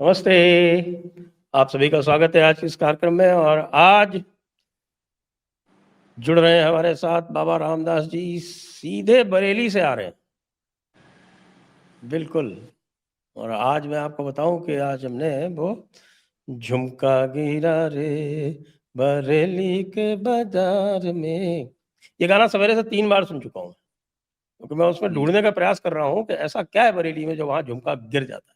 नमस्ते। आप सभी का स्वागत है आज के इस कार्यक्रम में। और आज जुड़ रहे हैं हमारे साथ बाबा रामदास जी, सीधे बरेली से आ रहे हैं। बिल्कुल। और आज मैं आपको बताऊं कि आज हमने वो झुमका गिरा रे बरेली के बाजार में, ये गाना सवेरे से 3 बार सुन चुका हूँ, क्योंकि मैं उसमें ढूंढने का प्रयास कर रहा हूँ कि ऐसा क्या है बरेली में जो वहाँ झुमका गिर जाता है।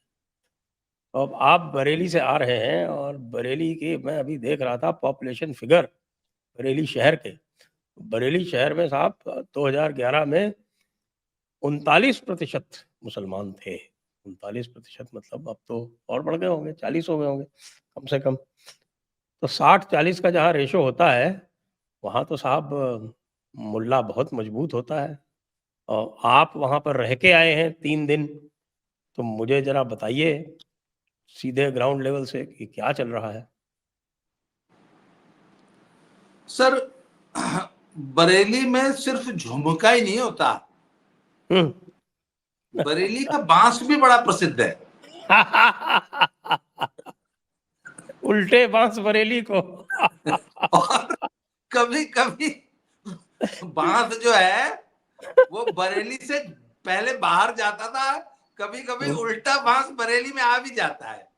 अब आप बरेली से आ रहे हैं और बरेली की मैं अभी देख रहा था पॉपुलेशन फिगर बरेली शहर के। बरेली शहर में साहब 2011 में 39% मुसलमान थे। 39% मतलब अब तो और बढ़ गए होंगे, 40 हो गए होंगे कम से कम। तो 60-40 का जहाँ रेशो होता है वहाँ तो साहब मुल्ला बहुत मजबूत होता है। और आप वहाँ पर रह के आए हैं 3 दिन, तो मुझे जरा बताइए सीधे ग्राउंड लेवल से कि क्या चल रहा है। सर, बरेली में सिर्फ झुमका ही नहीं होता, बरेली का बांस भी बड़ा प्रसिद्ध है। उल्टे बांस बरेली को। और कभी कभी बांस जो है वो बरेली से पहले बाहर जाता था, कभी कभी उल्टा बांस बरेली में आ भी जाता है।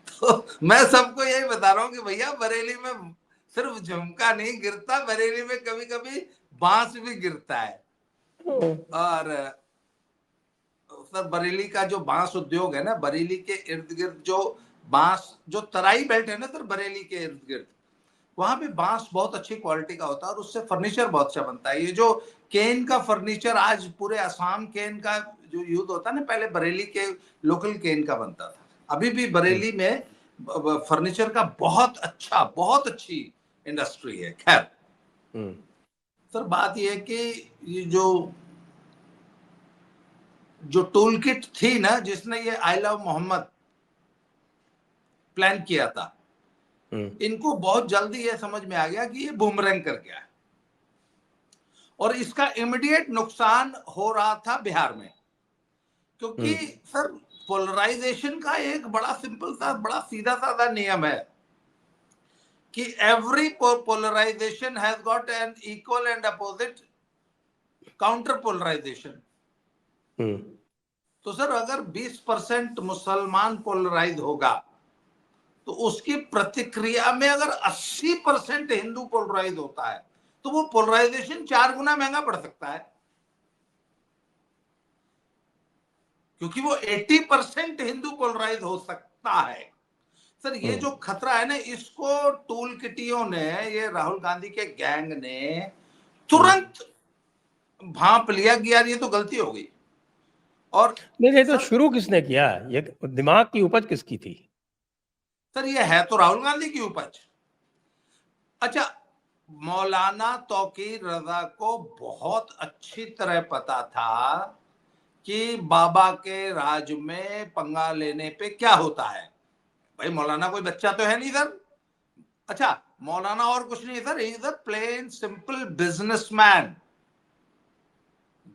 तो मैं सबको यही बता रहा हूँ कि भैया बरेली में सिर्फ झुमका नहीं गिरता, बरेली में कभी कभी बांस भी गिरता है। और सर, बरेली का जो बांस उद्योग है ना, बरेली के इर्द गिर्द जो बांस, जो तराई बेल्ट है ना सर, बरेली के इर्द गिर्द वहां पे बांस बहुत अच्छी क्वालिटी का होता है और उससे फर्नीचर बहुत अच्छा बनता है। ये जो केन का फर्नीचर आज पूरे असम केन का जो यूज होता है ना, पहले बरेली के लोकल केन का बनता था। अभी भी बरेली में फर्नीचर का बहुत अच्छी इंडस्ट्री है। खैर सर, बात यह है कि ये जो टूल किट थी ना, जिसने ये आई लव मोहम्मद प्लान किया था, इनको बहुत जल्दी ये समझ में आ गया कि ये बूमरैंग कर गया है और इसका इमीडिएट नुकसान हो रहा था बिहार में। क्योंकि सर, पोलराइजेशन का एक बड़ा सिंपल सा, बड़ा सीधा साधा नियम है कि every polarization has got an equal and opposite counter polarization. तो सर, अगर 20% मुसलमान पोलराइज होगा तो उसकी प्रतिक्रिया में अगर 80% हिंदू पोलराइज होता है तो वो पोलराइजेशन 4 गुना महंगा पड़ सकता है, क्योंकि वो 80% हिंदू पोलराइज हो सकता है। सर, ये जो खतरा है ना, इसको टूल किटियों ने, ये राहुल गांधी के गैंग ने तुरंत भांप लिया कि यार ये तो गलती हो गई। और नहीं, तो शुरू किसने किया? ये दिमाग की उपज किसकी थी? सर, ये है तो राहुल गांधी की उपज। अच्छा, मौलाना तौकीर रजा को बहुत अच्छी तरह पता था कि बाबा के राज में पंगा लेने पे क्या होता है। भाई, मौलाना कोई बच्चा तो है नहीं सर। अच्छा, मौलाना और कुछ नहीं sir, he is a plain simple businessman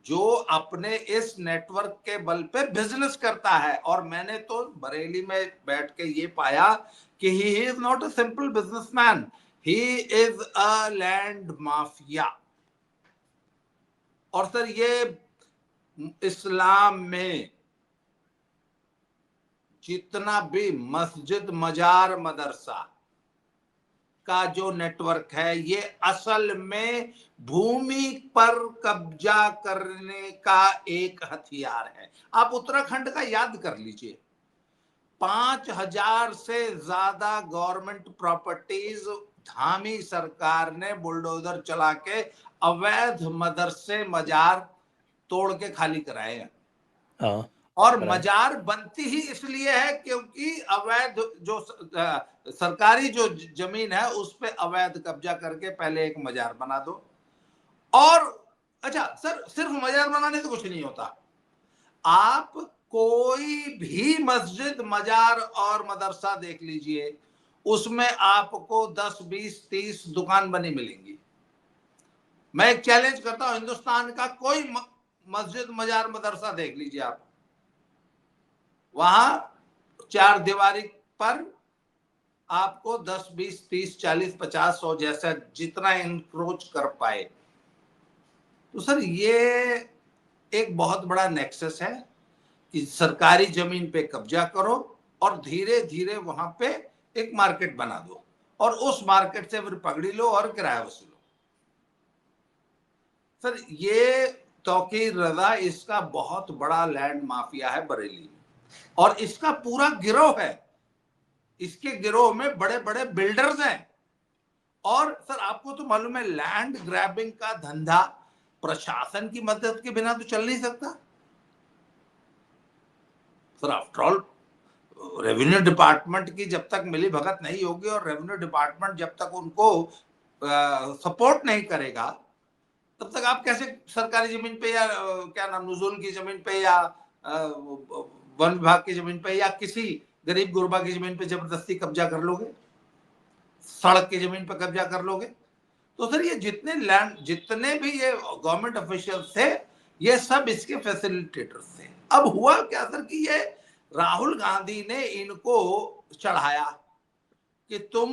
जो अपने इस नेटवर्क के बल पे बिजनेस करता है। और मैंने तो बरेली में बैठ के ये पाया कि he is not a simple businessman, he is a land mafia. और सर, ये इस्लाम में जितना भी मस्जिद, मजार, मदरसा का जो नेटवर्क है, ये असल में भूमि पर कब्जा करने का एक हथियार है। आप उत्तराखंड का याद कर लीजिए, 5,000 से ज्यादा गवर्नमेंट प्रॉपर्टीज धामी सरकार ने बुलडोजर चला के अवैध मदरसे, मजार तोड़ के खाली कराए हैं। हाँ, और मजार बनती ही इसलिए है क्योंकि अवैध जो सरकारी जो जमीन है उस पे अवैध कब्जा करके पहले एक मजार बना दो। और अच्छा सर, सिर्फ मजार बनाने से कुछ नहीं होता। आप कोई भी मस्जिद, मजार और मदरसा देख लीजिए, उसमें आपको 10, 20, 30 दुकान बनी मिलेंगी। मैं एक चैलेंज करता हूं, हिंदुस्तान का कोई मस्जिद, मजार, मदरसा देख लीजिए आप, वहां 4 दीवारी पर आपको 10, 20, 30, 40, 50, 100 जैसा जितना इंक्रोच कर पाए। तो सर ये एक बहुत बड़ा नेक्सस है कि सरकारी जमीन पे कब्जा करो और धीरे धीरे वहां पे एक मार्केट बना दो और उस मार्केट से फिर पगड़ी लो और किराया वसूलो। सर ये तौकीर रजा इसका बहुत बड़ा लैंड माफिया है बरेली में, और इसका पूरा गिरोह है। इसके गिरोह में बड़े बड़े बिल्डर्स हैं। और सर आपको तो मालूम है लैंड ग्रैबिंग का धंधा प्रशासन की मदद के बिना तो चल नहीं सकता। Sir after all revenue department की जब तक मिली भगत नहीं होगी और रेवेन्यू डिपार्टमेंट जब तक उनको सपोर्ट नहीं करेगा तब तक आप कैसे सरकारी जमीन पे या क्या नाम नजूल की जमीन पे या वन विभाग की जमीन पे या किसी गरीब गुरबा की जमीन पे जबरदस्ती कब्जा कर लोगे, सड़क की जमीन पे कब्जा कर लोगे। तो सर ये जितने भी ये गवर्नमेंट ऑफिशियल्स थे ये सब इसके फैसिलिटेटर्स थे। अब हुआ क्या सर कि ये राहुल गांधी ने इनको चढ़ाया कि तुम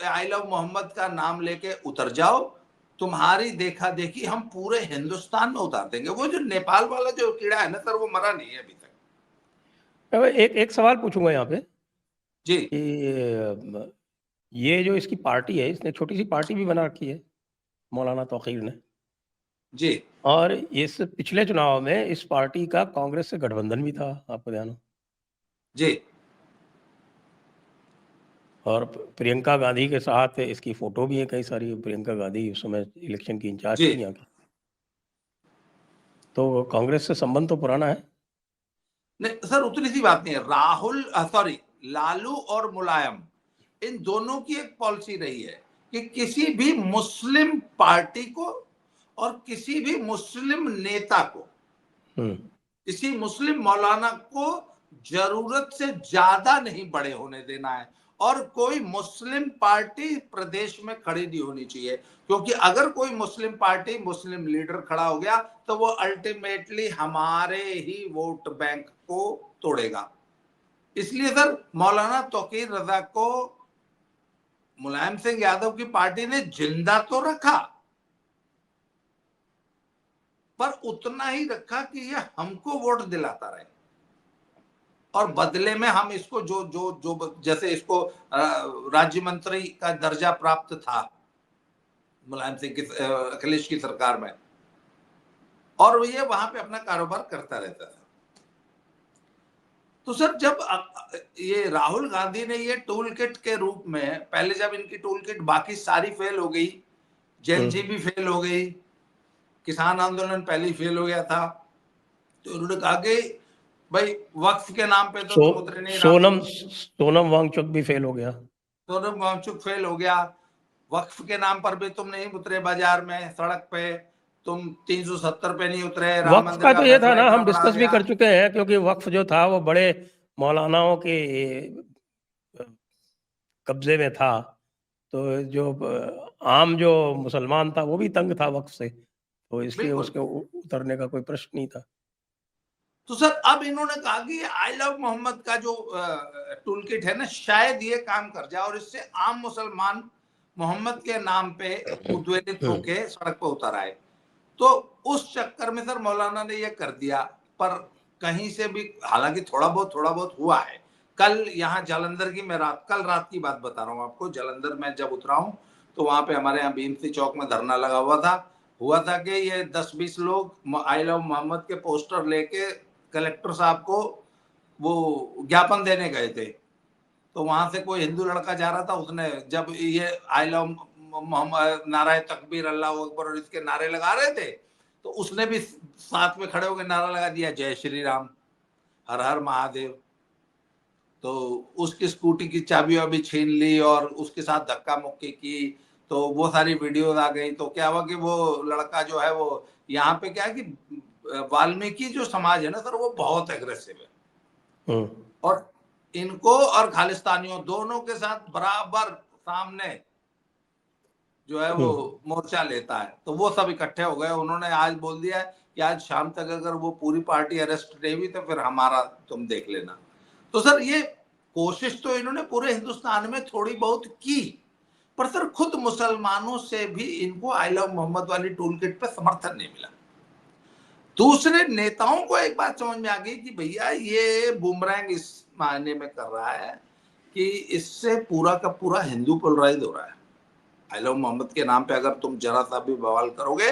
आई लव मोहम्मद का नाम लेके उतर जाओ, तुम्हारी देखा देखी हम पूरे हिंदुस्तान में उतार देंगे। वो जो नेपाल वाला जो कीड़ा है ना सर वो मरा नहीं है अभी तक। एक सवाल पूछूंगा यहाँ पे जी कि ये जो इसकी पार्टी है इसने छोटी सी पार्टी भी बना रखी है मौलाना तौकीर ने जी और इस पिछले चुनाव में इस पार्टी का कांग्रेस से गठबंधन भी था, आपको ध्यान हो। जी और प्रियंका गांधी के साथ इसकी फोटो भी है कई सारी। प्रियंका गांधी उस समय इलेक्शन की इंचार्ज जी थी यहाँ की। तो कांग्रेस से संबंध तो पुराना है। नहीं सर उतनी सी बात नहीं है। राहुल सॉरी लालू और मुलायम इन दोनों की एक पॉलिसी रही है कि किसी भी मुस्लिम पार्टी को और किसी भी मुस्लिम नेता को, किसी मुस्लिम मौलाना को जरूरत से ज्यादा नहीं बड़े होने देना है और कोई मुस्लिम पार्टी प्रदेश में खड़ी नहीं होनी चाहिए, क्योंकि अगर कोई मुस्लिम पार्टी मुस्लिम लीडर खड़ा हो गया तो वो अल्टीमेटली हमारे ही वोट बैंक को तोड़ेगा। इसलिए सर मौलाना तौकीर रजा को मुलायम सिंह यादव की पार्टी ने जिंदा तो रखा पर उतना ही रखा कि ये हमको वोट दिलाता रहे और बदले में हम इसको जो जो जो जैसे इसको राज्य मंत्री का दर्जा प्राप्त था मुलायम सिंह की अखिलेश की सरकार में, और ये वहां पे अपना कारोबार करता रहता था। तो सर जब ये राहुल गांधी ने ये टूल किट के रूप में पहले जब इनकी टूल किट बाकी सारी फेल हो गई, जेएनजी भी फेल हो गई, किसान आंदोलन पहले ही फेल हो गया था, तो उन्होंने कहा कि भाई वक्फ के नाम पे तो तुम उतरे नहीं। सोनम वांगचुक भी फेल हो गया। सोनम वांगचुक फेल हो गया। वक्फ के नाम पर भी तुम नहीं उतरे बाजार में, सड़क पे तुम 370 पे नहीं उतरे। वक्फ का तो ये था ना, हम डिस्कस भी कर चुके हैं, क्योंकि वक्फ जो था वो बड़े मौलानाओं के कब्जे में था, तो जो आम जो मुसलमान था वो भी तंग था वक्फ से, तो इसलिए उसके उतरने का कोई प्रश्न नहीं था। तो सर अब इन्होंने कहा कि आई लव मोहम्मद का जो टूल किट है ना शायद ये काम कर जाए और इससे आम मुसलमान मोहम्मद के नाम पे उद्वेलित होके सड़क पर उतर आए। तो उस चक्कर में सर मौलाना ने ये कर दिया, पर कहीं से भी हालांकि थोड़ा बहुत हुआ है। कल यहाँ जालंधर की मैं कल रात की बात बता रहा हूँ आपको, जालंधर में जब उतरा हूँ तो वहां पे हमारे यहाँ भीमसी चौक में धरना लगा हुआ था कि ये 10-20 लोग आई लव मोहम्मद के पोस्टर लेके कलेक्टर साहब को वो ज्ञापन देने गए थे। तो वहां से कोई हिंदू लड़का जा रहा था, उसने जब ये आई लव मोहम्मद नाराय तकबीर अल्लाह अकबर और इसके नारे लगा रहे थे तो उसने भी साथ में खड़े होकर नारा लगा दिया जय श्री राम, हर हर महादेव। तो उसकी स्कूटी की चाबियां भी छीन ली और उसके साथ धक्का मुक्की की, तो वो सारी वीडियोस आ गई। तो क्या हुआ कि वो लड़का जो है वो यहाँ पे क्या है कि वाल्मीकि जो समाज है ना सर वो बहुत एग्रेसिव है और इनको और खालिस्तानियों दोनों के साथ बराबर सामने जो है वो मोर्चा लेता है। तो वो सब इकट्ठे हो गए। उन्होंने आज बोल दिया है कि आज शाम तक अगर वो पूरी पार्टी अरेस्ट नहीं हुई तो फिर हमारा तुम देख लेना। तो सर ये कोशिश तो इन्होंने पूरे हिंदुस्तान में थोड़ी बहुत की, पर सर खुद मुसलमानों से भी इनको आई लव मोहम्मद वाली टूल किट पे समर्थन नहीं मिला। दूसरे नेताओं को एक बात समझ में आ गई कि भैया ये बूमरैंग इस मायने में कर रहा है कि इससे पूरा का पूरा हिंदू पोलराइज हो रहा है। आई लव मोहम्मद के नाम पे अगर तुम जरा सा भी बवाल करोगे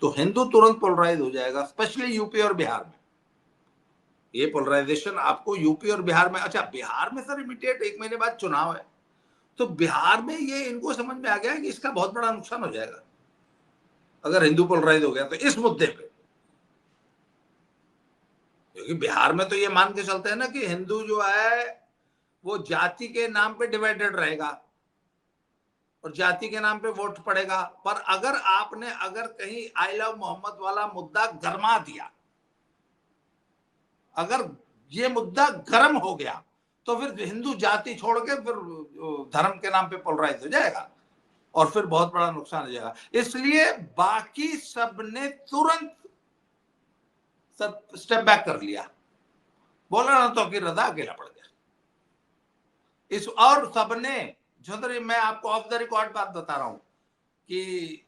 तो हिंदू तुरंत पोलराइज हो जाएगा, स्पेशली यूपी और बिहार में। ये पोलराइजेशन आपको यूपी और बिहार में, अच्छा बिहार में सर इमीडिएट 1 महीने बाद चुनाव है, तो बिहार में ये इनको समझ में आ गया कि इसका बहुत बड़ा नुकसान हो जाएगा अगर हिंदू पोलराइज हो गया तो इस मुद्दे पे। क्योंकि बिहार में तो ये मान के चलते हैं ना कि हिंदू जो है वो जाति के नाम पे डिवाइडेड रहेगा और जाति के नाम पे वोट पड़ेगा। पर अगर कहीं आई लव मोहम्मद वाला मुद्दा गरमा दिया, अगर ये मुद्दा गर्म हो गया तो फिर हिंदू जाति छोड़ के फिर धर्म के नाम पे पोलराइज हो जाएगा और फिर बहुत बड़ा नुकसान हो जाएगा। इसलिए बाकी सबने तुरंत स्टेप बैक कर लिया, बोला ना तो कि रजा अकेला पड़ गया इस, और सबने चौधरी, मैं आपको ऑफ द रिकॉर्ड बात बता रहा हूं कि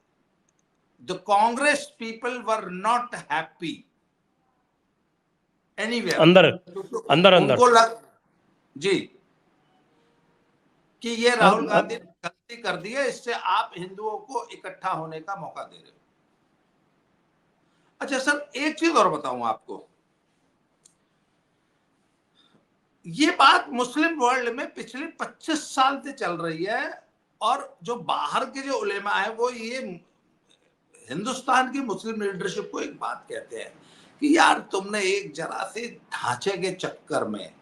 the Congress people were not happy anywhere, अंदर अंदर अंदर उनको लग जी कि ये राहुल गांधी ने गलती कर दी है, इससे आप हिंदुओं को इकट्ठा होने का मौका दे रहे हो। अच्छा सर एक चीज और बताऊं आपको, ये बात मुस्लिम वर्ल्ड में पिछले 25 साल से चल रही है और जो बाहर के जो उलेमा है वो ये हिंदुस्तान की मुस्लिम लीडरशिप को एक बात कहते हैं कि यार तुमने एक जरा से ढांचे के चक्कर में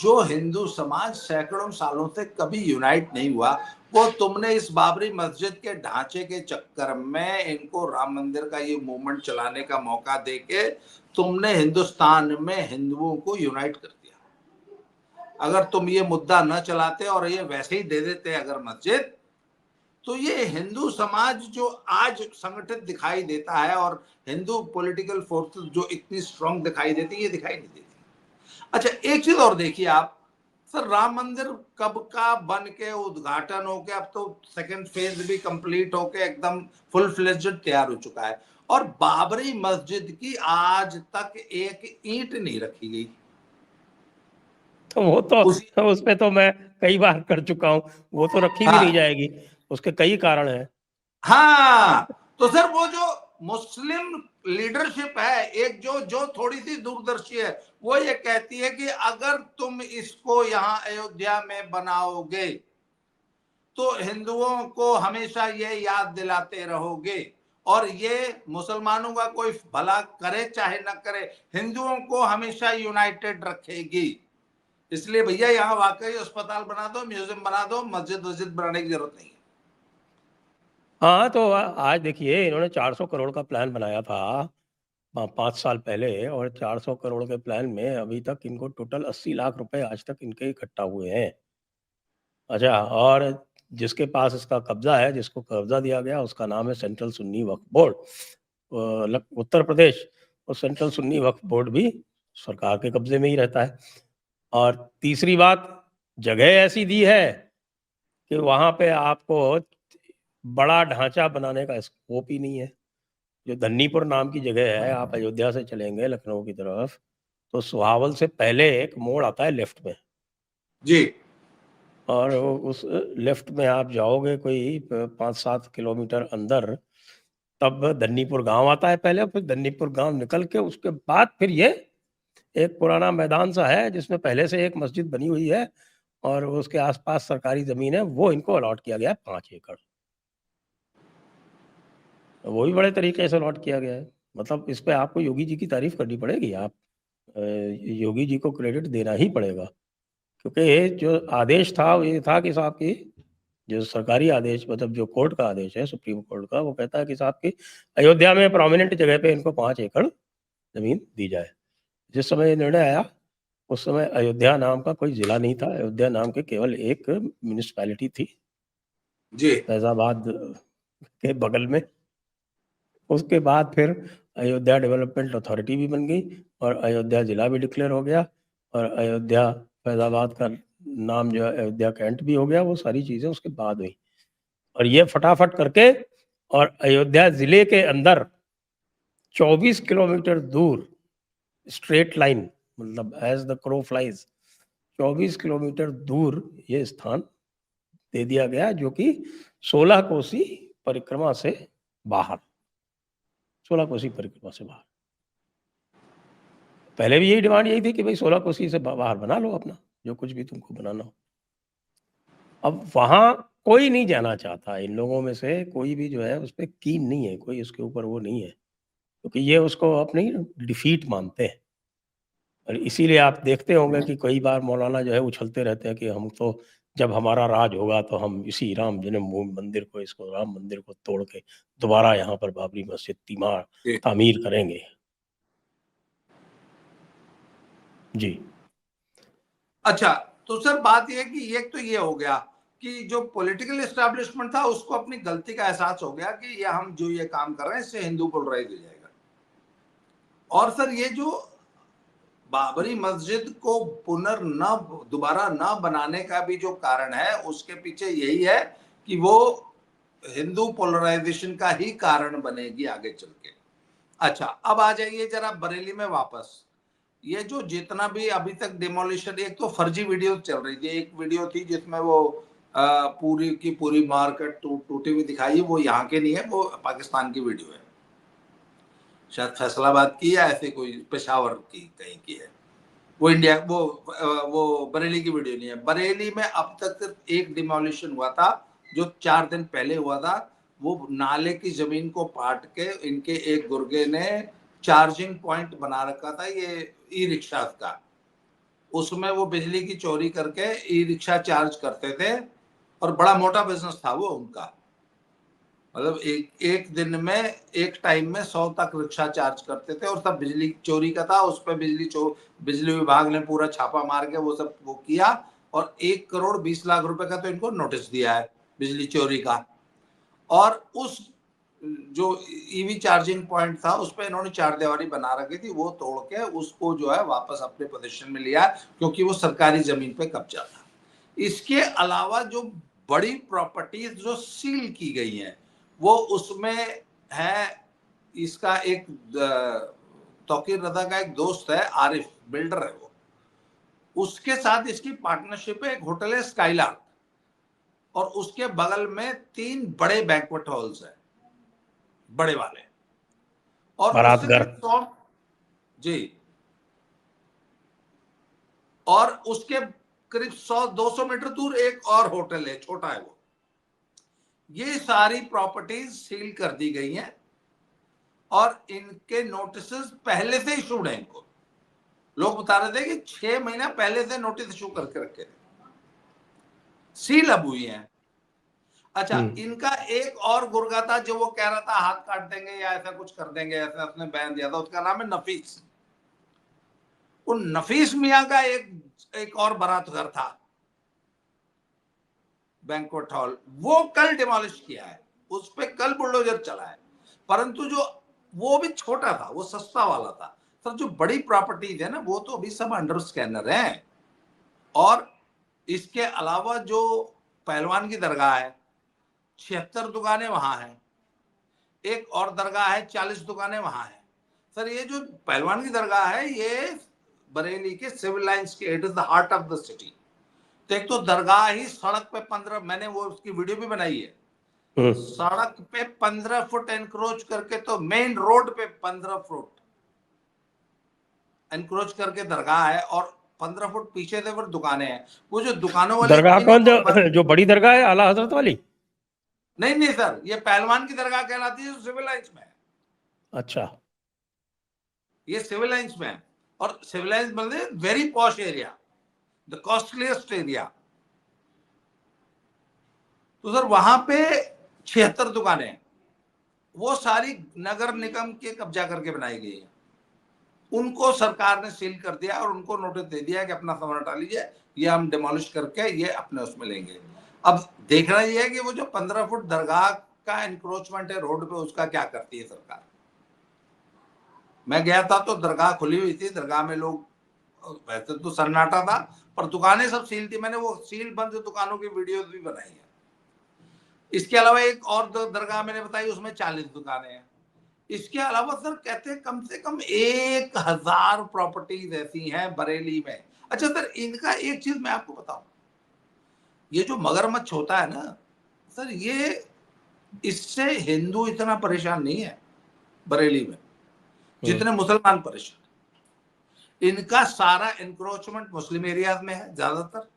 जो हिंदू समाज सैकड़ों सालों से कभी यूनाइट नहीं हुआ, वो तुमने इस बाबरी मस्जिद के ढांचे के चक्कर में इनको राम मंदिर का ये मूवमेंट चलाने का मौका देके तुमने हिंदुस्तान में हिंदुओं को यूनाइट कर दिया। अगर तुम ये मुद्दा न चलाते और ये वैसे ही दे देते अगर मस्जिद, तो ये हिंदू समाज जो आज संगठित दिखाई देता है और हिंदू पॉलिटिकल फोर्सेस जो इतनी स्ट्रांग दिखाई देती है, ये दिखाई नहीं देती। अच्छा एक चीज और देखिए आप सर, राम मंदिर कब का बन के उद्घाटन होके अब तो सेकंड फेज भी कंप्लीट होके एकदम फुल फ्लेज्ड तैयार हो चुका है और बाबरी मस्जिद की आज तक एक ईंट नहीं रखी गई। तो वो तो उसपे तो मैं कई बार कर चुका हूँ, वो तो रखी भी नहीं जाएगी, उसके कई कारण हैं। हाँ तो सर वो जो मुस्लिम लीडरशिप है एक जो थोड़ी सी दूरदर्शी है, वो ये कहती है कि अगर तुम इसको यहाँ अयोध्या में बनाओगे तो हिंदुओं को हमेशा ये याद दिलाते रहोगे और ये मुसलमानों का कोई भला करे चाहे न करे हिंदुओं को हमेशा यूनाइटेड रखेगी। इसलिए भैया यहाँ वाकई अस्पताल बना दो, म्यूजियम बना दो, मस्जिद बनाने की जरूरत नहीं है। हाँ तो आज देखिए इन्होंने 400 करोड़ का प्लान बनाया था 5 साल पहले और 400 करोड़ के प्लान में अभी तक इनको टोटल 80 लाख रुपए आज तक इनके इकट्ठा हुए हैं। अच्छा, और जिसके पास इसका कब्जा है, जिसको कब्जा दिया गया, उसका नाम है सेंट्रल सुन्नी वक्फ बोर्ड उत्तर प्रदेश। और सेंट्रल सुन्नी वक्फ बोर्ड भी सरकार के कब्जे में ही रहता है। और तीसरी बात, जगह ऐसी दी है कि वहां पे आपको बड़ा ढांचा बनाने का स्कोप ही नहीं है। जो धन्नीपुर नाम की जगह है, आप अयोध्या से चलेंगे लखनऊ की तरफ तो सुहावल से पहले एक मोड़ आता है लेफ्ट में जी, और उस लेफ्ट में आप जाओगे कोई 5-7 किलोमीटर अंदर, तब धन्नीपुर गांव आता है पहले, फिर धन्नीपुर गांव निकल के उसके बाद फिर ये एक पुराना मैदान सा है जिसमें पहले से एक मस्जिद बनी हुई है और उसके आसपास सरकारी जमीन है, वो इनको अलॉट किया गया है 5 एकड़। वो भी बड़े तरीके से अलॉट किया गया है। मतलब इस पे आपको योगी जी की तारीफ करनी पड़ेगी, आप योगी जी को क्रेडिट देना ही पड़ेगा, क्योंकि जो आदेश था वो ये था कि साहब की जो सरकारी आदेश, मतलब जो कोर्ट का आदेश है सुप्रीम कोर्ट का, वो कहता है कि साहब की अयोध्या में प्रोमिनेंट जगह पे इनको 5 एकड़ जमीन दी जाए। जिस समय ये निर्णय आया उस समय अयोध्या नाम का कोई जिला नहीं था, अयोध्या नाम के केवल एक म्यूनिसिपैलिटी थी जी, फैजाबाद के बगल में। उसके बाद फिर अयोध्या डेवलपमेंट अथॉरिटी भी बन गई और अयोध्या जिला भी डिक्लेयर हो गया और अयोध्या फैजाबाद का नाम जो है अयोध्या कैंट भी हो गया। वो सारी चीज़ें उसके बाद हुई और ये फटाफट करके और अयोध्या जिले के अंदर 24 किलोमीटर दूर स्ट्रेट लाइन, मतलब as the crow flies 24 kilometre दूर ये स्थान दे दिया गया, जो कि 16 कोसी परिक्रमा से बाहर, 16 कोसी परिक्रमा से बाहर। पहले भी यही डिमांड यही थी कि भाई 16 कोसी से बाहर बना लो अपना जो कुछ भी तुमको बनाना हो। अब वहां कोई नहीं जाना चाहता, इन लोगों में से कोई भी जो है उस पर कीन नहीं है, कोई उसके ऊपर वो नहीं है, क्योंकि ये उसको अपनी डिफीट मानते हैं। और इसीलिए आप देखते होंगे कि कई बार मौलाना जो है उछलते रहते हैं कि हम तो जब हमारा राज होगा तो हम इसी राम जन्मभूमि मंदिर को, इसको राम मंदिर को तोड़ के दोबारा यहाँ पर बाबरी मस्जिद तामीर करेंगे। जी। अच्छा, तो सर बात यह कि एक तो ये हो गया कि जो पॉलिटिकल एस्टैब्लिशमेंट था उसको अपनी गलती का एहसास हो गया कि ये हम जो ये काम कर रहे हैं इससे हिंदू पोलराइज हो जाएगा। और सर ये जो बाबरी मस्जिद को दोबारा न बनाने का भी जो कारण है उसके पीछे यही है कि वो हिंदू पोलराइजेशन का ही कारण बनेगी आगे चल के। अच्छा, अब आ जाइए जरा बरेली में वापस। ये जो जितना भी अभी तक डिमोलिशन, एक तो फर्जी वीडियो चल रही थी। एक वीडियो थी जिसमें वो पूरी की पूरी मार्केट टूटी हुई दिखाई, वो यहाँ के नहीं है, वो पाकिस्तान की वीडियो है, शायद फैसलाबाद की या ऐसे कोई पेशावर की कहीं की है। वो इंडिया वो बरेली की वीडियो नहीं है। बरेली में अब तक सिर्फ एक डिमोलिशन हुआ था जो 4 दिन पहले हुआ था। वो नाले की जमीन को पाट के इनके एक गुर्गे ने चार्जिंग पॉइंट बना रखा था, ये ई रिक्शा का। उसमें वो बिजली की चोरी करके ई रिक्शा चार्ज करते थे और बड़ा मोटा बिजनेस था वो उनका। मतलब एक दिन में एक टाइम में 100 तक रिक्शा चार्ज करते थे और सब बिजली चोरी का था। उस पर बिजली विभाग ने पूरा छापा मार के वो सब वो किया और 1,20,00,000 रुपए का तो इनको नोटिस दिया है बिजली चोरी का। और उस जो ईवी चार्जिंग पॉइंट था उस पर इन्होंने चारदीवारी बना रखी थी, वो तोड़ के उसको जो है वापस अपने पोजीशन में लिया क्योंकि वो सरकारी जमीन पे कब्जा था। इसके अलावा जो बड़ी प्रॉपर्टीज जो सील की गई हैं वो उसमें है, इसका एक तौकीर रजा का एक दोस्त है, आरिफ बिल्डर है वो, उसके साथ इसकी पार्टनरशिप है। एक होटल है स्काईलार्क और उसके बगल में 3 बड़े बैंक्वेट हॉल्स हैं, बड़े वाले। और उससे बारातघर। करीब 100 जी, और उसके करीब 100-200 मीटर दूर एक और होटल है, छोटा है वो। ये सारी प्रॉपर्टीज सील कर दी गई हैं और इनके नोटिस पहले से इशूड है। इनको लोग बता रहे थे कि 6 महीना पहले से नोटिस इशू करके रखे थे, सील अब हुई है। अच्छा, इनका एक और गुर्गा था जो वो कह रहा था हाथ काट देंगे या ऐसा कुछ कर देंगे, ऐसा उसने बयान दिया था। उसका नाम है नफीस। उन नफीस मियां का एक और बारात घर था, बैंक्वेट हॉल, वो कल डिमोलिश किया है। उस पे कल बुलडोजर चला है, परंतु जो वो भी छोटा था, वो सस्ता वाला था। सर जो बड़ी प्रॉपर्टीज है ना वो तो अभी सब अंडर स्कैनर है। और इसके अलावा जो पहलवान की दरगाह है, 76 दुकानें वहां हैं। एक और दरगाह है, 40 दुकानें वहां हैं। सर ये जो पहलवान की दरगाह है ये बरेली के सिविल लाइंस के, it is the heart of the city. तो एक तो दरगाह ही सड़क पे 15, मैंने वो उसकी वीडियो भी बनाई है, सड़क पे 15 फुट एनक्रोच करके, तो मेन रोड पे 15 फुट एनक्रोच करके दरगाह है और 15 फुट पीछे से फिर दुकानें हैं। वो जो दुकानों वाले दरगाह कौन, जो बड़ी दरगाह है आला हजरत वाली? नहीं नहीं सर, ये पहलवान की दरगाह कहलाती है, सिविल लाइंस में है। अच्छा, ये सिविल लाइंस में है और सिविल लाइंस मतलब very posh area, the costliest area. तो सर वहां पे 76 दुकानें हैं, वो सारी नगर निगम के कब्जा करके बनाई गई है। उनको सरकार ने सील कर दिया और उनको नोटिस दे दिया कि अपना सामान हटा लीजिए, ये हम डिमोलिश करके ये अपने उसमें लेंगे। अब देखना ये है कि वो जो 15 फुट दरगाह का एनक्रोचमेंट है रोड पे, उसका क्या करती है सरकार। मैं गया था तो दरगाह खुली हुई थी, दरगाह में लोग, वैसे तो सन्नाटा था पर दुकानें सब सील थी। मैंने वो सील बंद दुकानों की वीडियोस भी बनाई है। इसके अलावा एक और दरगाह मैंने बताई, उसमें 40 दुकानें हैं। इसके अलावा सर कहते हैं कम से कम 1000 प्रॉपर्टीज ऐसी हैं बरेली में। अच्छा सर, इनका एक चीज मैं आपको बताऊं, ये जो मगरमच्छ होता है ना सर, ये इससे हिंदू इतना परेशान नहीं है बरेली में जितने मुसलमान परेशान। इनका सारा एनक्रोचमेंट मुस्लिम एरियाज में है ज्यादातर।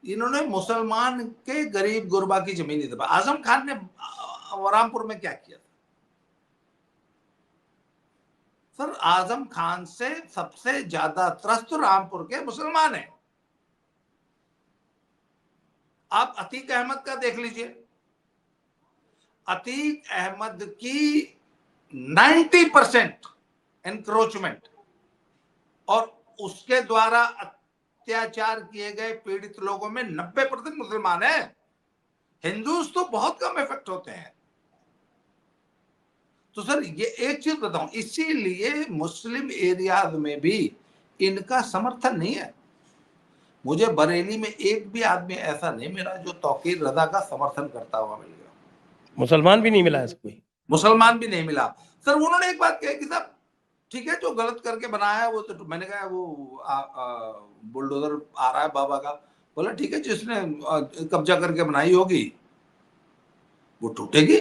इन्होंने मुसलमान के गरीब गुरबा की जमीन दबा। आजम खान ने रामपुर में क्या किया सर? आजम खान से सबसे ज्यादा त्रस्त रामपुर के मुसलमान हैं। आप अतीक अहमद का देख लीजिए, अतीक अहमद की 90% एनक्रोचमेंट और उसके द्वारा अत्याचार किए गए पीड़ित लोगों में 90% मुसलमान है। हिंदूज तो बहुत कम इफेक्ट होते हैं। तो सर ये एक चीज बताऊं, इसीलिए मुस्लिम एरियाज में भी इनका समर्थन नहीं है। मुझे बरेली में एक भी आदमी ऐसा नहीं मिला जो तौकीर रजा का समर्थन करता हुआ मिल गया। मुसलमान भी नहीं मिला ऐसा कोई? मुसलमान भी नहीं मिला सर। उन्होंने एक बात कही कि साहब ठीक है, जो गलत करके बनाया है वो तो, मैंने कहा वो बुलडोजर आ रहा है बाबा का, बोला ठीक है, जिसने कब्जा करके बनाई होगी वो टूटेगी।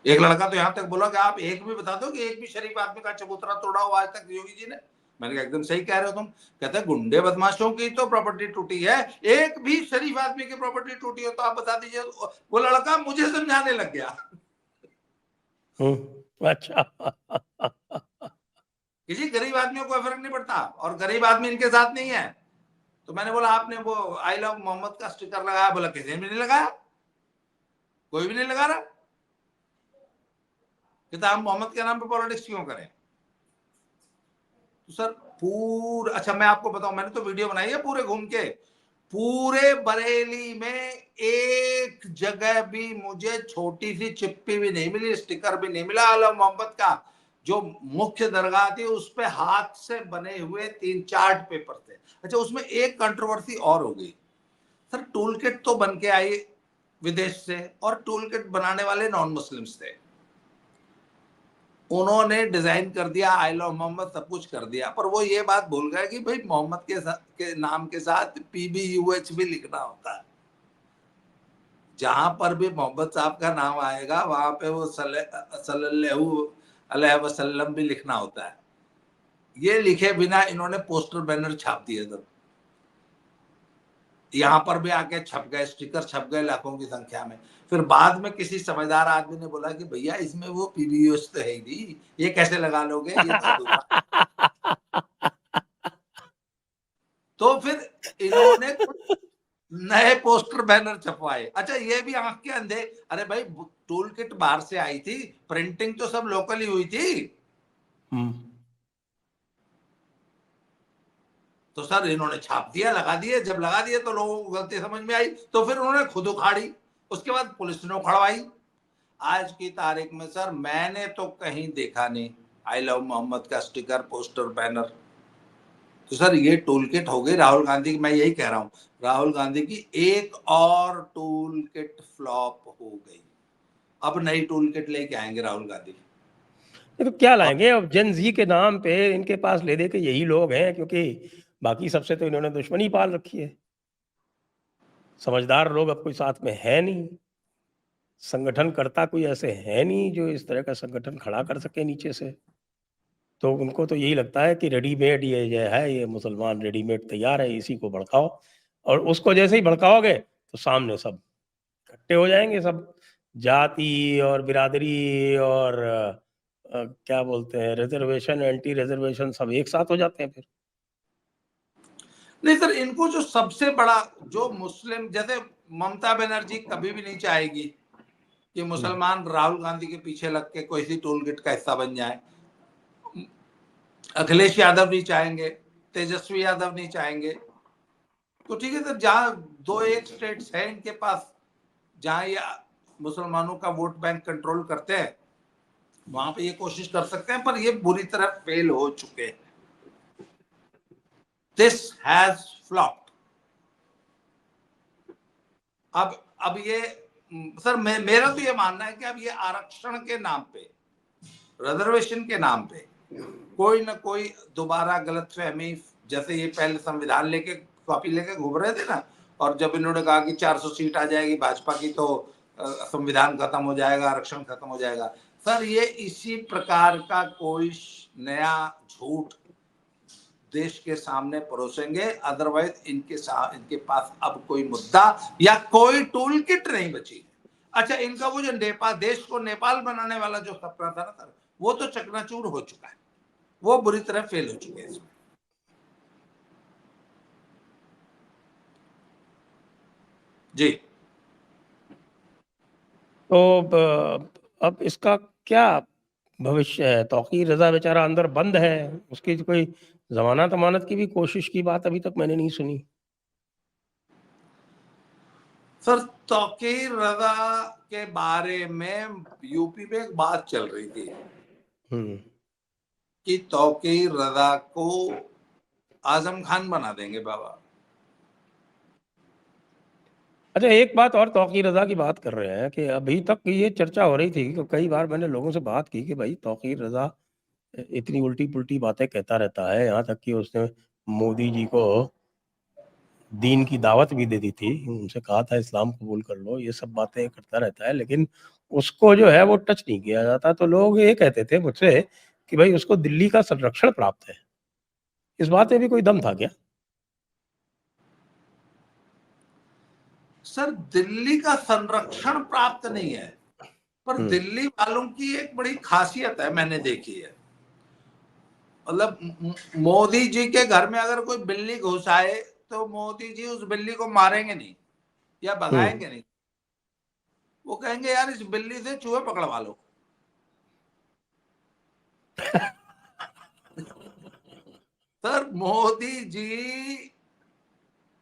एक लड़का तो यहां तक बोला कि आप एक भी बता दो कि एक भी शरीफ आदमी का चबूतरा तोड़ा हुआ आज तक योगी जी ने। मैंने कहा एकदम सही कह रहे हो तुम। कहते हैं गुंडे बदमाशों की तो प्रॉपर्टी टूटी है, एक भी शरीफ आदमी की प्रॉपर्टी टूटी हो तो आप बता दीजिए। वो लड़का मुझे समझाने लग गया। अच्छा। किसी गरीब आदमियों को फर्क नहीं पड़ता और गरीब आदमी इनके साथ नहीं है। तो मैंने बोला आपने वो आई लव मोहम्मद का स्टिकर लगाया? बोला किसी ने भी नहीं लगाया, कोई भी नहीं लगा रहा। कहता हम मोहम्मद के नाम पे पॉलिटिक्स क्यों करें? तो सर पूरा, अच्छा मैं आपको बताऊं, मैंने तो वीडियो बनाई है पूरे घूम के, पूरे बरेली में एक जगह भी मुझे छोटी सी चिप्पी भी नहीं मिली, स्टिकर भी नहीं मिला आलम मोहम्मद का। जो मुख्य दरगाह थी उस पे हाथ से बने हुए 3 चार्ट पेपर थे। अच्छा उसमें एक कंट्रोवर्सी और हो गई सर, टूल किट तो बन के आई विदेश से और टूल किट बनाने वाले नॉन मुस्लिम्स थे। उन्होंने डिजाइन कर दिया, आई लव मोहम्मद सब कुछ कर दिया, पर वो ये बात भूल गए कि भाई मोहम्मद के नाम के साथ PBUH भी लिखना होता है। जहां पर भी मोहम्मद साहब का नाम आएगा वहां पे वो सल्लल्लाहु अलैहि वसल्लम भी लिखना होता है। ये लिखे बिना इन्होंने पोस्टर बैनर छाप दिए। तब यहाँ पर भी आके छप गए, स्टिकर छप गए लाखों की संख्या में। फिर बाद में किसी समझदार आदमी ने बोला कि भैया इसमें वो PBUH तो है ही नहीं, ये कैसे लगा लोगे, ये तो अधूरा। तो फिर इन्होंने कुछ नए पोस्टर बैनर छपवाए। अच्छा ये भी आंख के अंधे, अरे भाई टूल किट बाहर से आई थी, प्रिंटिंग तो सब लोकल ही हुई थी। तो सर इन्होंने छाप दिया, लगा दिए। जब लगा दिए तो लोगों को गलती समझ में आई तो फिर उन्होंने खुद उखाड़ी, उसके बाद पुलिस ने उखड़वाई। आज की तारीख में सर मैंने तो कहीं देखा नहीं आई लव मोहम्मद का स्टिकर, पोस्टर, बैनर। तो सर ये टूल किट हो गई राहुल गांधी की। मैं यही कह रहा हूं, राहुल गांधी की एक और टूल किट फ्लॉप हो गई। अब नई टूल किट लेके आएंगे राहुल गांधी। तो क्या लाएंगे अब? जेन जी के नाम पे इनके पास ले दे के यही लोग हैं, क्योंकि बाकी सबसे तो इन्होंने दुश्मनी पाल रखी है। समझदार लोग अब कोई साथ में है नहीं, संगठन करता कोई ऐसे है नहीं जो इस तरह का संगठन खड़ा कर सके नीचे से। तो उनको तो यही लगता है कि रेडीमेड ये जो है, ये मुसलमान रेडीमेड तैयार है, इसी को भड़काओ। और उसको जैसे ही भड़काओगे तो सामने सब इकट्ठे हो जाएंगे, सब जाति और बिरादरी और क्या बोलते हैं, रिजर्वेशन, एंटी रिजर्वेशन, सब एक साथ हो जाते हैं फिर। नहीं सर, इनको जो सबसे बड़ा जो मुस्लिम, जैसे ममता बनर्जी कभी भी नहीं चाहेगी कि मुसलमान राहुल गांधी के पीछे लग के कोई सी टोल गेट का हिस्सा बन जाए। अखिलेश यादव नहीं चाहेंगे, तेजस्वी यादव नहीं चाहेंगे। तो ठीक है सर, जहां 2-1 स्टेट्स है इनके पास जहां ये मुसलमानों का वोट बैंक कंट्रोल करते हैं, वहां पे ये कोशिश कर सकते हैं, पर ये बुरी तरह फेल हो चुके हैं। This has flopped. अब ये सर मेरा तो ये मानना है कि अब ये आरक्षण के नाम पे, रिजर्वेशन के नाम पे कोई ना कोई दोबारा गलतफहमी, जैसे ये पहले संविधान लेके कॉपी लेके घूम रहे थे ना, और जब इन्होंने कहा कि 400 सीट आ जाएगी भाजपा की तो संविधान खत्म हो जाएगा, आरक्षण खत्म हो जाएगा। सर ये इसी प्रकार का कोई नया झूठ देश के सामने परोसेंगे, अदरवाइज इनके पास अब कोई मुद्दा या कोई टूल किट नहीं बची। अच्छा, इनका वो जो नेपाल, देश को नेपाल बनाने वाला जो सपना था ना सर, वो तो चकनाचूर हो चुका है, वो बुरी तरह फेल हो चुके हैं इसमें। जी। तो अब इसका क्या भविष्य है? तौकीर रजा बेचारा अंदर बंद है, उसकी तो कोई जमानत अमानत की भी कोशिश की बात अभी तक मैंने नहीं सुनी। सर तौकीर रजा के बारे में यूपी में एक बात चल रही थी कि तौकीर रजा को आजम खान बना देंगे बाबा। अच्छा, एक बात और, तौकीर रजा की बात कर रहे हैं कि अभी तक ये चर्चा हो रही थी कि कई बार मैंने लोगों से बात की कि भाई तौकीर रजा इतनी उल्टी पुल्टी बातें कहता रहता है, यहाँ तक कि उसने मोदी जी को दीन की दावत भी दे दी थी, उनसे कहा था इस्लाम कबूल कर लो, ये सब बातें करता रहता है, लेकिन उसको जो है वो टच नहीं किया जाता। तो लोग ये कहते थे मुझसे कि भाई उसको दिल्ली का संरक्षण प्राप्त है। इस बात में भी कोई दम था क्या? सर दिल्ली का संरक्षण प्राप्त नहीं है, पर दिल्ली वालों की एक बड़ी खासियत है, मैंने देखी है। मतलब मोदी जी के घर में अगर कोई बिल्ली घुस आए तो मोदी जी उस बिल्ली को मारेंगे नहीं या भगाएंगे नहीं, वो कहेंगे यार इस बिल्ली से चूहे पकड़वा लो। सर मोदी जी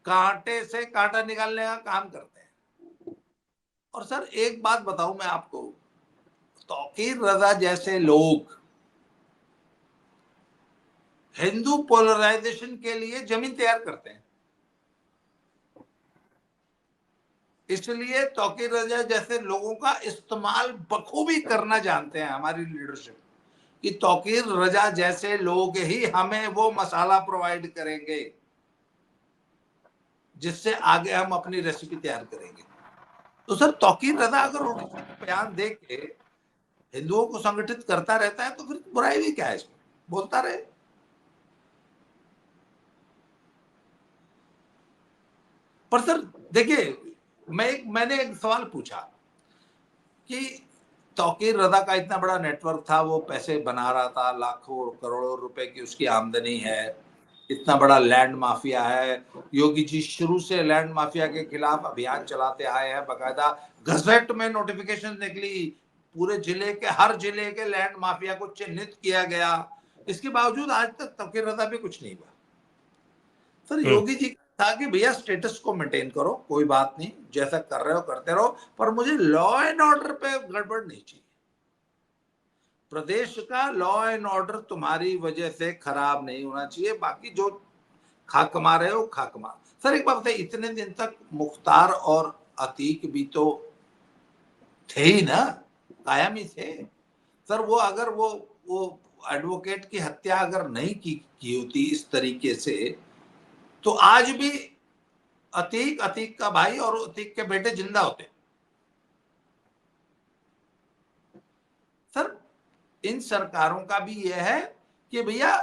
कांटे से कांटा निकालने का काम करते हैं। और सर एक बात बताऊं मैं आपको, तौकीर रजा जैसे लोग हिंदू पोलराइजेशन के लिए जमीन तैयार करते हैं। इसलिए तौकीर रजा जैसे लोगों का इस्तेमाल बखूबी करना जानते हैं हमारी लीडरशिप, कि तौकीर रजा जैसे लोग ही हमें वो मसाला प्रोवाइड करेंगे जिससे आगे हम अपनी रेसिपी तैयार करेंगे। तो सर तौकीर रजा अगर बयान दे के हिंदुओं को संगठित करता रहता है तो फिर बुराई भी क्या है इसमें, बोलता रहे। पर सर देखिए, मैंने एक सवाल पूछा कि तौकीर रजा का इतना बड़ा नेटवर्क था, वो पैसे बना रहा था, लाखों करोड़ों रुपए की उसकी आमदनी है, इतना बड़ा लैंड माफिया है। योगी जी शुरू से लैंड माफिया के खिलाफ अभियान चलाते आए हैं, बकायदा गजट में नोटिफिकेशन निकली, पूरे जिले के, हर जिले के लैंड माफिया को चिन्हित किया गया। इसके बावजूद आज तक तौकीर रजा पे कुछ नहीं हुआ। सर योगी जी था कि भैया स्टेटस को मेंटेन करो, कोई बात नहीं, जैसा कर रहे हो करते रहो, पर मुझे लॉ एंड ऑर्डर पे गड़बड़ नहीं चाहिए। प्रदेश का लॉ एंड ऑर्डर तुम्हारी वजह से खराब नहीं होना चाहिए, बाकी जो खाक कमा रहे हो खाक कमा। सर एक बात बताइए, इतने दिन तक मुख्तार और अतीक भी तो थे ही ना, कायम ही थे। सर वो अगर वो एडवोकेट की हत्या अगर नहीं की होती इस तरीके से, तो आज भी अतीक का भाई और अतीक के बेटे जिंदा होते। सर इन सरकारों का भी यह है कि भैया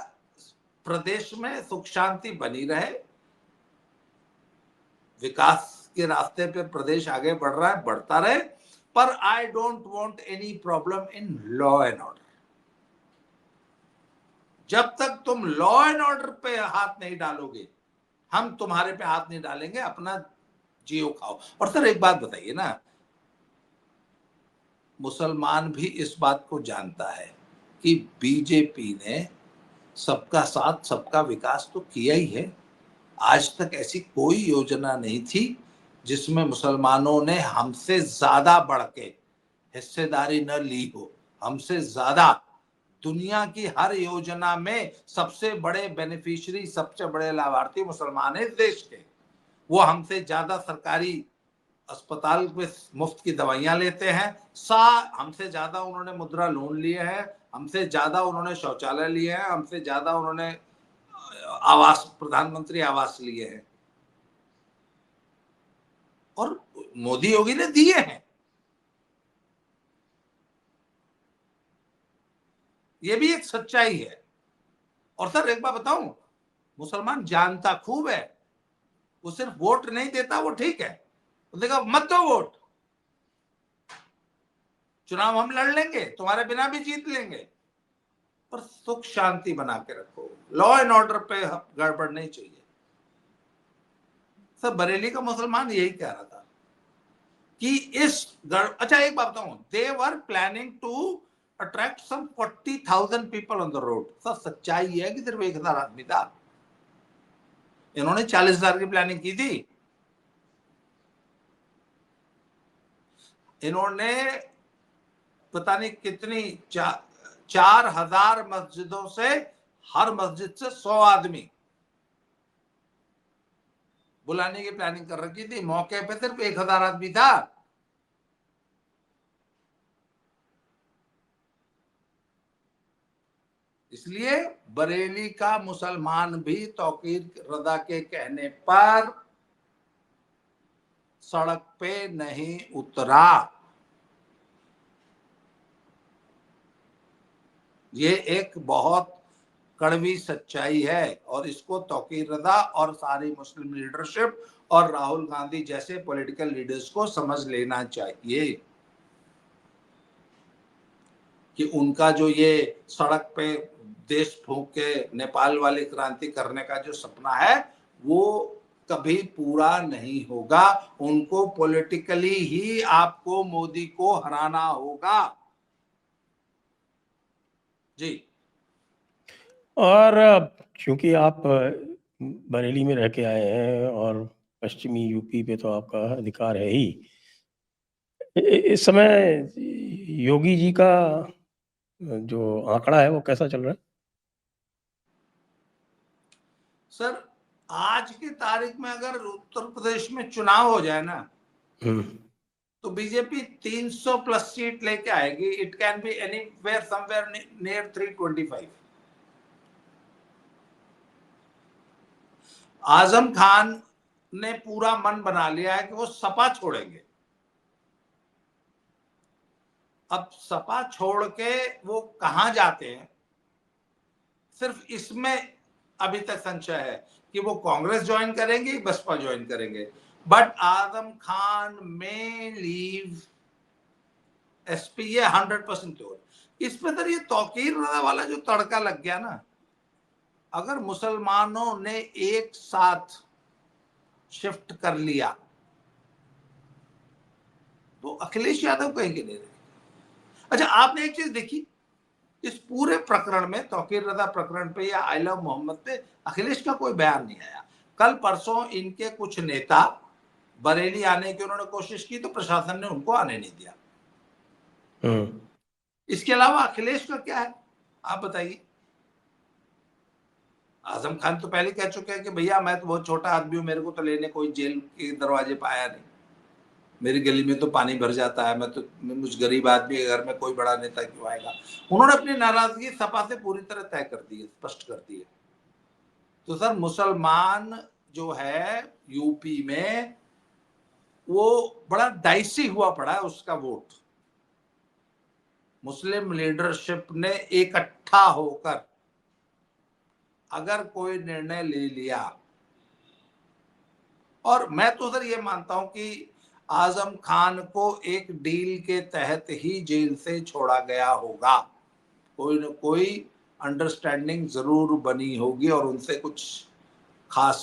प्रदेश में सुख शांति बनी रहे, विकास के रास्ते पे प्रदेश आगे बढ़ रहा है, बढ़ता रहे, पर I don't want any problem in law and order. जब तक तुम लॉ एंड ऑर्डर पे हाथ नहीं डालोगे, हम तुम्हारे पे हाथ नहीं डालेंगे, अपना जियो खाओ। और सर एक बात बताइए ना, मुसलमान भी इस बात को जानता है कि बीजेपी ने सबका साथ सबका विकास तो किया ही है। आज तक ऐसी कोई योजना नहीं थी जिसमें मुसलमानों ने हमसे ज्यादा बढ़ के हिस्सेदारी न ली हो। हमसे ज्यादा दुनिया की हर योजना में सबसे बड़े बेनिफिशियरी, सबसे बड़े लाभार्थी मुसलमान है इस देश के। वो हमसे ज्यादा सरकारी अस्पताल में मुफ्त की दवाइयां लेते हैं, हमसे ज्यादा उन्होंने मुद्रा लोन लिए हैं, हमसे ज्यादा उन्होंने शौचालय लिए हैं, हमसे ज्यादा उन्होंने आवास, प्रधानमंत्री आवास लिए हैं, और मोदी योगी ने दिए हैं। ये भी एक सच्चाई है। और सर एक बात बताऊं, मुसलमान जानता खूब है, वो सिर्फ वोट नहीं देता, वो ठीक है, तो देखा मत दो वोट, चुनाव हम लड़ लेंगे, तुम्हारे बिना भी जीत लेंगे, पर सुख शांति बना के रखो, लॉ एंड ऑर्डर पे गड़बड़ नहीं चाहिए। सर बरेली का मुसलमान यही कह रहा था कि अच्छा एक बात बताऊं, they were planning to attract some 40,000 people on the road. Sir सच्चाई है कि सिर्फ 1,000 आदमी था, इन्होंने 40,000 की प्लानिंग की थी। इन्होंने पता नहीं कितनी 4,000 मस्जिदों से, हर मस्जिद से 100 आदमी बुलाने की प्लानिंग कर रखी थी। मौके पे सिर्फ 1,000 आदमी था। इसलिए बरेली का मुसलमान भी तौकीर रजा के कहने पर सड़क पे नहीं उतरा। ये एक बहुत कड़वी सच्चाई है, और इसको तौकीर रजा और सारी मुस्लिम लीडरशिप और राहुल गांधी जैसे पॉलिटिकल लीडर्स को समझ लेना चाहिए कि उनका जो ये सड़क पे देश फूंक के नेपाल वाली क्रांति करने का जो सपना है, वो कभी पूरा नहीं होगा। उनको पॉलिटिकली ही आपको मोदी को हराना होगा। जी। और क्योंकि आप बरेली में रह के आए हैं और पश्चिमी यूपी पे तो आपका अधिकार है ही, इस समय योगी जी का जो आंकड़ा है वो कैसा चल रहा है? सर आज की तारीख में अगर उत्तर प्रदेश में चुनाव हो जाए ना, तो बीजेपी 300 प्लस सीट लेके आएगी। It can be anywhere somewhere near 325। Azam Khan ने पूरा मन बना लिया है कि वो सपा छोड़ेंगे। अब सपा छोड़ के वो कहां जाते हैं, सिर्फ इसमें अभी तक संशय है कि वो कांग्रेस ज्वाइन करेंगे, बसपा ज्वाइन करेंगे। बट आजम खान में लीव एसपी, ये 100% श्योर। इसमें सर ये तौकीर रजा वाला जो तड़का लग गया ना, अगर मुसलमानों ने एक साथ शिफ्ट कर लिया तो अखिलेश यादव कहेंगे नहीं रहे। अच्छा आपने एक चीज देखी, इस पूरे प्रकरण में, तौकीर रजा प्रकरण पे या आई लव मोहम्मद पे अखिलेश का कोई बयान नहीं आया। कल परसों इनके कुछ नेता बरेली आने की उन्होंने कोशिश की तो प्रशासन ने उनको आने नहीं दिया। इसके अलावा अखिलेश का क्या है आप बताइए? आजम खान तो पहले कह चुके हैं कि भैया मैं तो बहुत छोटा आदमी हूं, मेरे को तो लेने कोई जेल के दरवाजे पे आया नहीं, मेरी गली में तो पानी भर जाता है, मैं तो मुझ गरीब आदमी के घर में कोई बड़ा नेता क्यों आएगा। उन्होंने अपनी नाराजगी सपा से पूरी तरह तय कर दी है, स्पष्ट कर दी है। तो सर मुसलमान जो है यूपी में, वो बड़ा डाइसी हुआ पड़ा है उसका वोट। मुस्लिम लीडरशिप ने इकट्ठा होकर अगर कोई निर्णय ले लिया, और मैं तो सर ये मानता हूं कि आजम खान को एक डील के तहत ही जेल से छोड़ा गया होगा, कोई न कोई अंडरस्टैंडिंग जरूर बनी होगी और उनसे कुछ खास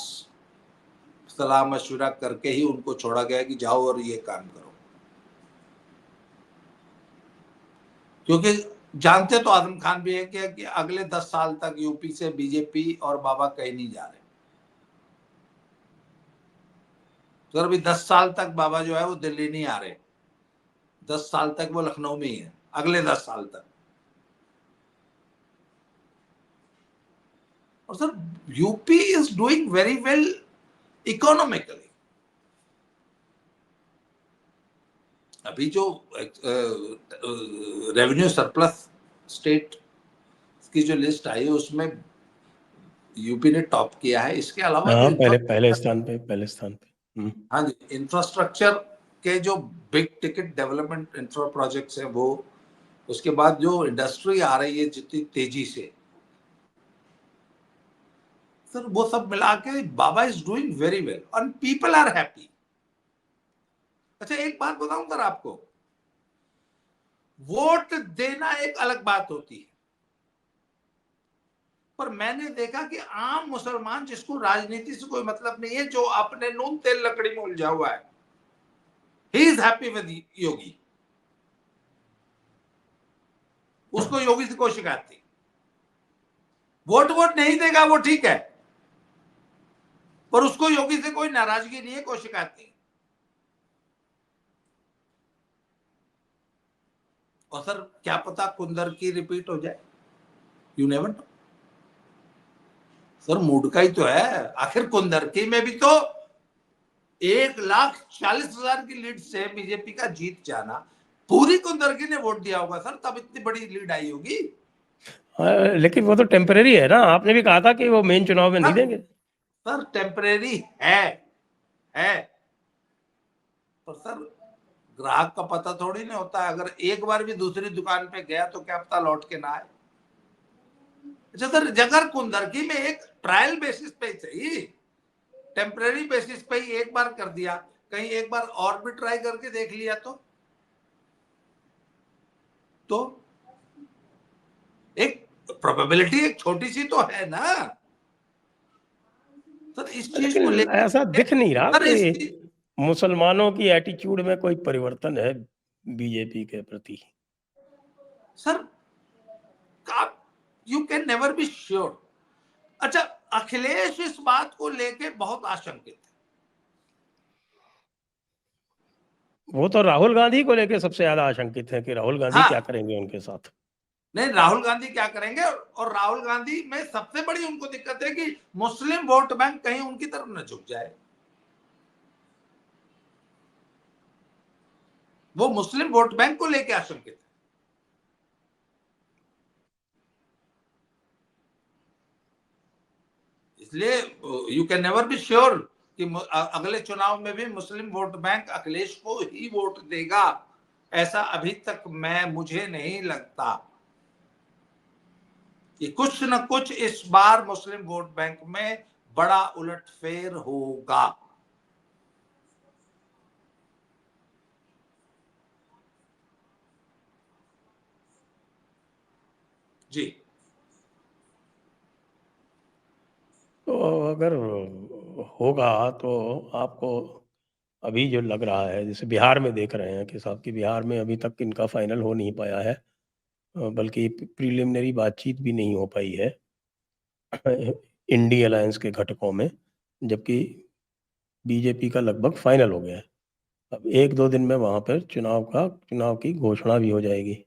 सलाह मशवरा करके ही उनको छोड़ा गया कि जाओ और ये काम करो। क्योंकि जानते तो आजम खान भी है कि अगले 10 साल तक यूपी से बीजेपी और बाबा कहीं नहीं जा रहे। तो अभी 10 साल तक बाबा जो है वो दिल्ली नहीं आ रहे, 10 साल तक वो लखनऊ में ही है। अगले 10 साल तक। और sir UP is doing very well economically. अभी जो रेवेन्यू सरप्लस स्टेट की जो लिस्ट आई है उसमें यूपी ने टॉप किया है। इसके अलावा हाँ, जो पहले स्थान पे। हाँ जी, इंफ्रास्ट्रक्चर के जो big ticket development infra projects हैं वो, उसके बाद जो इंडस्ट्री आ रही है जितनी तेजी से, सर वो सब मिला के बाबा is doing very well and people are happy. अच्छा एक बात बताऊं सर आपको, वोट देना एक अलग बात होती है, पर मैंने देखा कि आम मुसलमान जिसको राजनीति से कोई मतलब नहीं है, जो अपने नून तेल लकड़ी में उलझा हुआ है, ही इज हैप्पी विद योगी। उसको योगी से कोई शिकायत नहीं। वोट नहीं देगा वो ठीक है, पर उसको योगी से कोई नाराजगी नहीं है, कोई शिकायत नहीं। और सर क्या पता कुंदर की रिपीट हो जाए, you never know. Sir mood का ही तो है, आखिर कुंदर की में भी तो 1,40,000 की लीड से बीजेपी का जीत जाना, पूरी कुंदरकी ने वोट दिया होगा सर, तब इतनी बड़ी लीड आई होगी। लेकिन वो तो टेम्परेरी है ना, आपने भी कहा था कि वो मेन चुनाव में नहीं देंगे। सर टेम्परेरी है, पर सर ग्राहक का पता थोड़ी नहीं होता है, अगर एक बार भी दूसरी दुकान पे गया तो क्या पता लौट के ना आए। अच्छा सर, जगह कुंदरकी में एक ट्रायल बेसिस पे सही, टेम्परेरी बेसिस पे ही एक बार कर दिया, कहीं एक बार और भी ट्राई करके देख लिया तो एक प्रोबेबिलिटी एक छोटी सी तो है ना सर इस चीज को लेकिन लेकर। ऐसा दिख नहीं रहा सर कि मुसलमानों की एटीट्यूड में कोई परिवर्तन है बीजेपी के प्रति। Sir you can never be sure. अच्छा अखिलेश इस बात को लेके बहुत आशंकित है। वो तो राहुल गांधी को लेकर सबसे ज्यादा आशंकित है कि राहुल गांधी हाँ, क्या करेंगे उनके साथ। नहीं राहुल गांधी क्या करेंगे, और राहुल गांधी में सबसे बड़ी उनको दिक्कत है कि मुस्लिम वोट बैंक कहीं उनकी तरफ न झुक जाए। वो मुस्लिम वोट बैंक को लेकर आशंकित है। इसलिए you can never be sure कि अगले चुनाव में भी मुस्लिम वोट बैंक अखिलेश को ही वोट देगा, ऐसा अभी तक मुझे नहीं लगता। कि कुछ न कुछ इस बार मुस्लिम वोट बैंक में बड़ा उलटफेर होगा। जी, तो अगर होगा तो आपको अभी जो लग रहा है, जैसे बिहार में देख रहे हैं कि साहब की बिहार में अभी तक इनका फाइनल हो नहीं पाया है, बल्कि प्रीलिमिनरी बातचीत भी नहीं हो पाई है इंडी अलायंस के घटकों में, जबकि बीजेपी का लगभग फाइनल हो गया है। अब 1-2 दिन में वहाँ पर चुनाव की घोषणा भी हो जाएगी।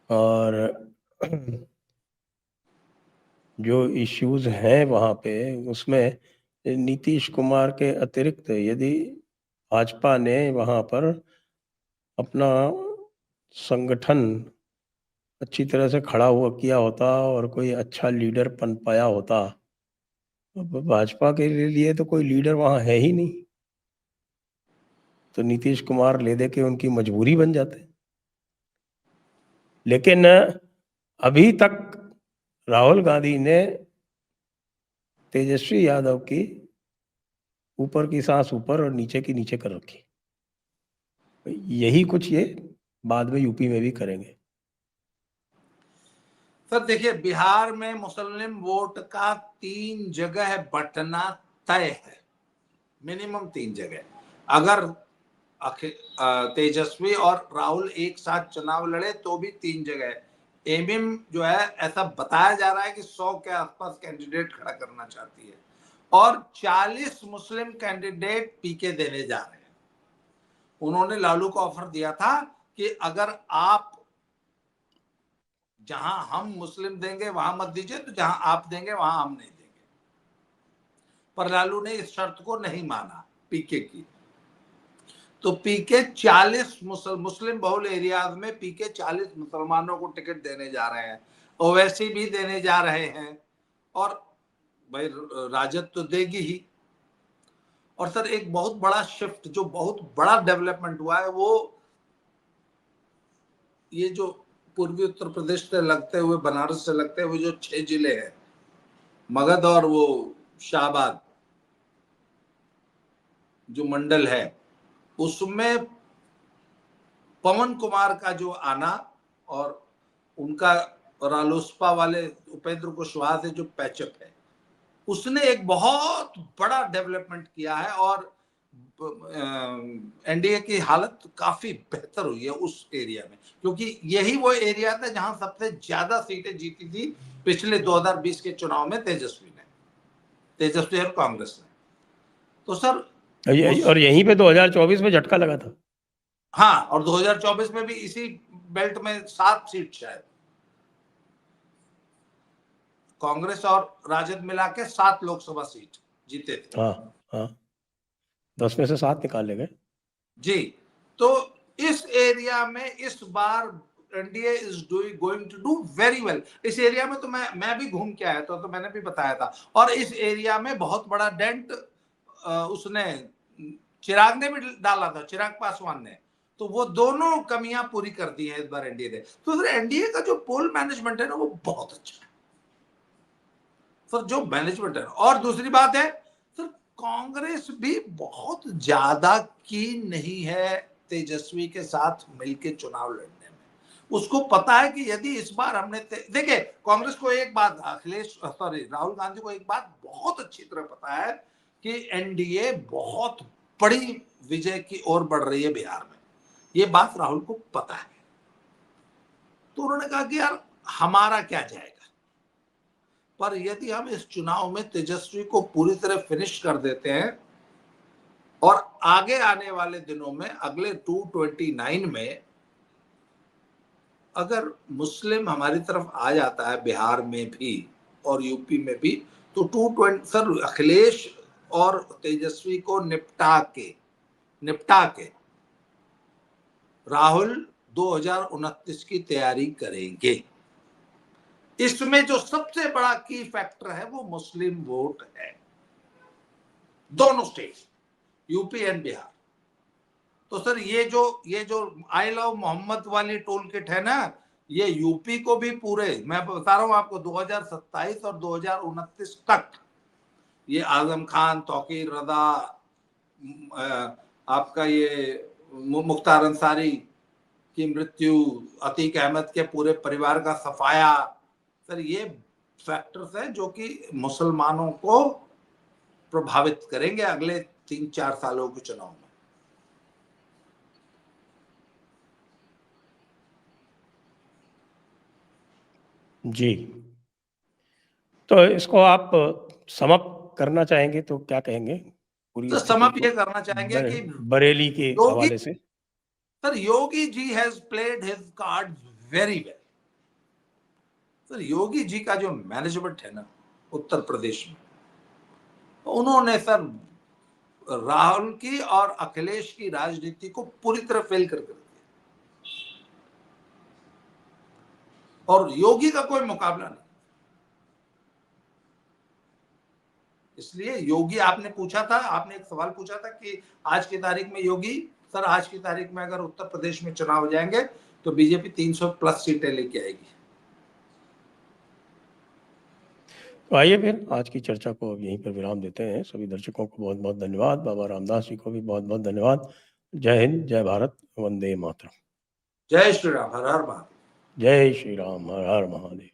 और जो इश्यूज हैं वहाँ पे, उसमें नीतीश कुमार के अतिरिक्त यदि भाजपा ने वहाँ पर अपना संगठन अच्छी तरह से खड़ा हुआ किया होता और कोई अच्छा लीडर बन पाया होता, तो भाजपा के लिए तो कोई लीडर वहाँ है ही नहीं, तो नीतीश कुमार ले दे के उनकी मजबूरी बन जाते। लेकिन अभी तक राहुल गांधी ने तेजस्वी यादव की ऊपर की सांस ऊपर और नीचे की नीचे कर रखी। यही कुछ ये बाद में यूपी में भी करेंगे। सर देखिए बिहार में मुस्लिम वोट का 3 जगह बंटना तय है, मिनिमम 3 जगह। अगर तेजस्वी और राहुल एक साथ चुनाव लड़े तो भी 3 जगह। एमएम जो है ऐसा बताया जा रहा है कि 100 के आसपास कैंडिडेट खड़ा करना चाहती है, और 40 मुस्लिम कैंडिडेट पीके देने जा रहे हैं। उन्होंने लालू को ऑफर दिया था कि अगर आप जहां हम मुस्लिम देंगे वहां मत दीजिए, तो जहां आप देंगे वहां हम नहीं देंगे। पर लालू ने इस शर्त को नहीं माना पीके की। तो पीके 40 मुस्लिम बहुल एरियाज में पीके 40 मुसलमानों को टिकट देने जा रहे हैं, ओवैसी भी देने जा रहे हैं, और भाई राजद तो देगी ही। और सर एक बहुत बड़ा शिफ्ट, जो बहुत बड़ा डेवलपमेंट हुआ है, वो ये जो पूर्वी उत्तर प्रदेश से लगते हुए, बनारस से लगते हुए जो 6 जिले हैं, मगध और वो शाहबाद जो मंडल है, उसमें पवन कुमार का जो आना और उनका रालोसपा वाले उपेंद्र कुशवाहा से जो पैचअप है, उसने एक बहुत बड़ा डेवलपमेंट किया है। और एनडीए की हालत काफी बेहतर हुई है उस एरिया में, क्योंकि यही वो एरिया था जहां सबसे ज्यादा सीटें जीती थी पिछले 2020 के चुनाव में तेजस्वी और कांग्रेस ने। तो सर और यहीं पे 2024 में झटका लगा था। हाँ, और 2024 में भी इसी बेल्ट में 7 सीट शायद कांग्रेस और राजद मिला के 7 लोकसभा सीट जीते थे। हाँ, 10 में से 7 निकाले गए जी। तो इस एरिया में इस बार NDA is going to do very well. इस एरिया में तो मैं भी घूम के आया था, तो मैंने भी बताया था। और इस एरिया में बहुत बड़ा डेंट उसने, चिराग ने भी डाला था, चिराग पासवान ने। तो वो दोनों कमियां पूरी कर दी हैं इस बार एनडीए ने। तो सर एनडीए का जो पोल मैनेजमेंट है ना, वो बहुत अच्छा है सर, जो मैनेजमेंट है। और दूसरी बात है सर, कांग्रेस भी बहुत ज्यादा कीन नहीं है तेजस्वी के साथ मिलकर चुनाव लड़ने में। उसको पता है कि यदि इस बार हमने देखिए, कांग्रेस को एक बात, राहुल गांधी को एक बात बहुत अच्छी तरह पता है कि एनडीए बहुत बड़ी विजय की ओर बढ़ रही है बिहार में। ये बात राहुल को पता है। तो उन्होंने कहा कि यार हमारा क्या जाएगा, पर यदि हम इस चुनाव में तेजस्वी को पूरी तरह फिनिश कर देते हैं और आगे आने वाले दिनों में, अगले 229 में अगर मुस्लिम हमारी तरफ आ जाता है बिहार में भी और यूपी में भी, तो 220 सर अखिलेश और तेजस्वी को निपटा के राहुल 2029 की तैयारी करेंगे। इसमें जो सबसे बड़ा की फैक्टर है वो मुस्लिम वोट है, दोनों स्टेट, यूपी एंड बिहार। तो सर ये जो आई लव मोहम्मद वाली टोल किट है ना, ये यूपी को भी पूरे, मैं बता रहा हूं आपको, 2027 और 2029 तक ये आजम खान, तौकीर रजा, आपका ये मुख्तार अंसारी की मृत्यु, अतीक अहमद के पूरे परिवार का सफाया, सर ये फैक्टर्स हैं जो कि मुसलमानों को प्रभावित करेंगे अगले 3-4 सालों के चुनाव में। जी, तो इसको आप समअप करना चाहेंगे तो क्या कहेंगे? पूरी तो समअप ये करना चाहेंगे कि बरेली के हवाले से। Sir Yogi ji has played his card very well. Sir Yogi ji का जो मैनेजमेंट है ना उत्तर प्रदेश में, उन्होंने सर राहुल की और अखिलेश की राजनीति को पूरी तरह फेल कर दिया, और योगी का कोई मुकाबला नहीं। इसलिए योगी, आपने पूछा था, आपने एक सवाल पूछा था कि आज की तारीख में योगी, सर आज की तारीख में अगर उत्तर प्रदेश में चुनाव हो जाएंगे तो बीजेपी 300+ सीटें लेके आएगी। तो आइए फिर आज की चर्चा को अब यहीं पर विराम देते हैं। सभी दर्शकों को बहुत बहुत धन्यवाद, बाबा रामदास जी को भी बहुत बहुत धन्यवाद। जय हिंद, जय भारत, वंदे मातरम। जय श्री राम, हर हर महादेव। जय श्री राम, हर हर महादेव।